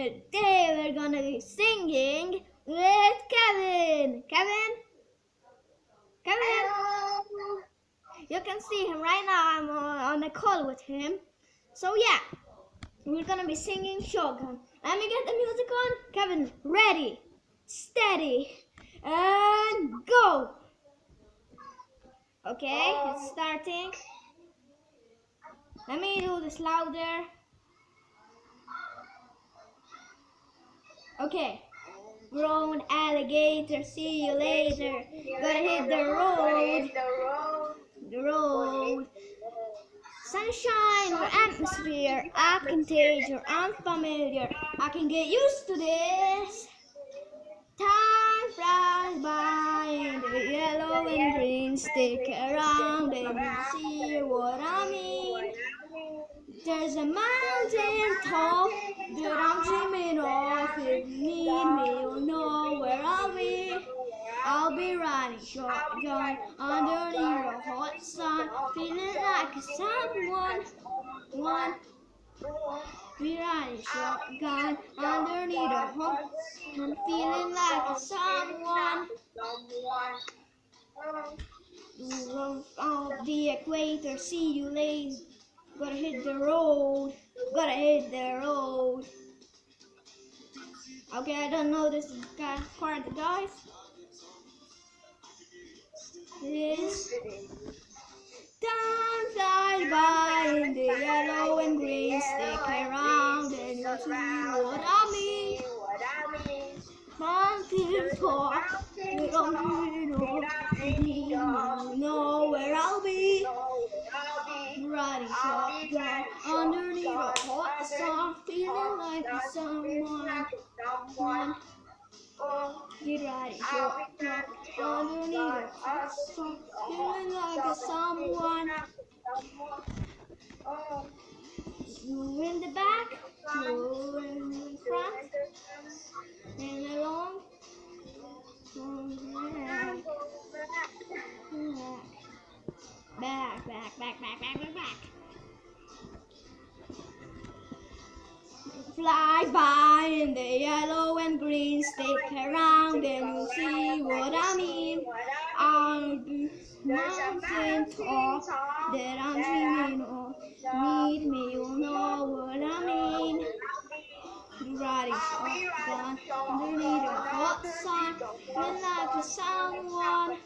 today we're gonna be singing with Kevin. Kevin? You can see him right now. I'm on a call with him. So yeah, we're gonna be singing Shotgun. Let me get the music on. Kevin, ready, steady, and go. Okay, it's starting. Let me do this louder. Okay. Grown alligator, see you later. Gotta hit the road. The road. Sunshine or atmosphere, I can taste you're unfamiliar. I can get used to this. Time flies by and the yellow and green stick around and you see what I mean. There's a mountain top that I'm dreaming of. If you need me, you'll know where I'll be. I'll be riding shotgun underneath a hot sun, feeling like someone. Be riding shotgun underneath a hot sun, feeling like someone. Off the equator, see you later. Gotta hit the road. Gotta hit the road. Okay, I don't know this part, guys. This time flies by in the yellow and green. Stick around and you'll see what I mean. Mountain top, you don't know where I'll be. Riding shotgun underneath a hot sun, feeling like someone. Be riding shotgun underneath a hot sun, feeling like someone. You in the back, you in the front, and along. Back. Fly by in the yellow and green, stick around and you'll see what I mean. On the mountain top that I'm dreaming of, need me, you'll know what I mean. Riding shotgun underneath a hot sun, feeling like someone.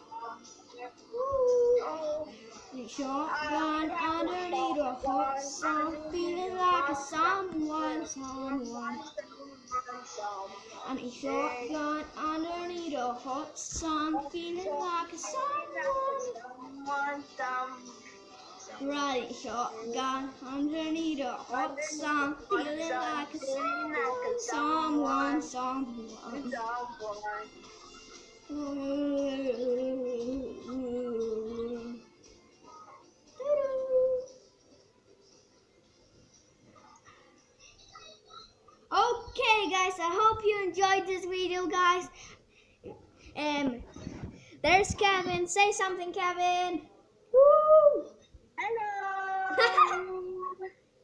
Shotgun underneath a hot sun, feeling like someone. I'm a shotgun underneath a hot sun, feeling like someone. Riding shotgun underneath a hot sun, feeling like someone. Okay guys, I hope you enjoyed this video, guys. There's Kevin. Say something, Kevin. Woo! Hello.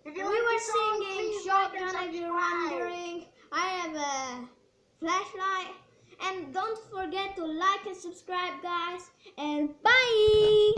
We were singing Shotgun, if you're wondering. I have a flashlight. And don't forget to like and subscribe, guys. And bye!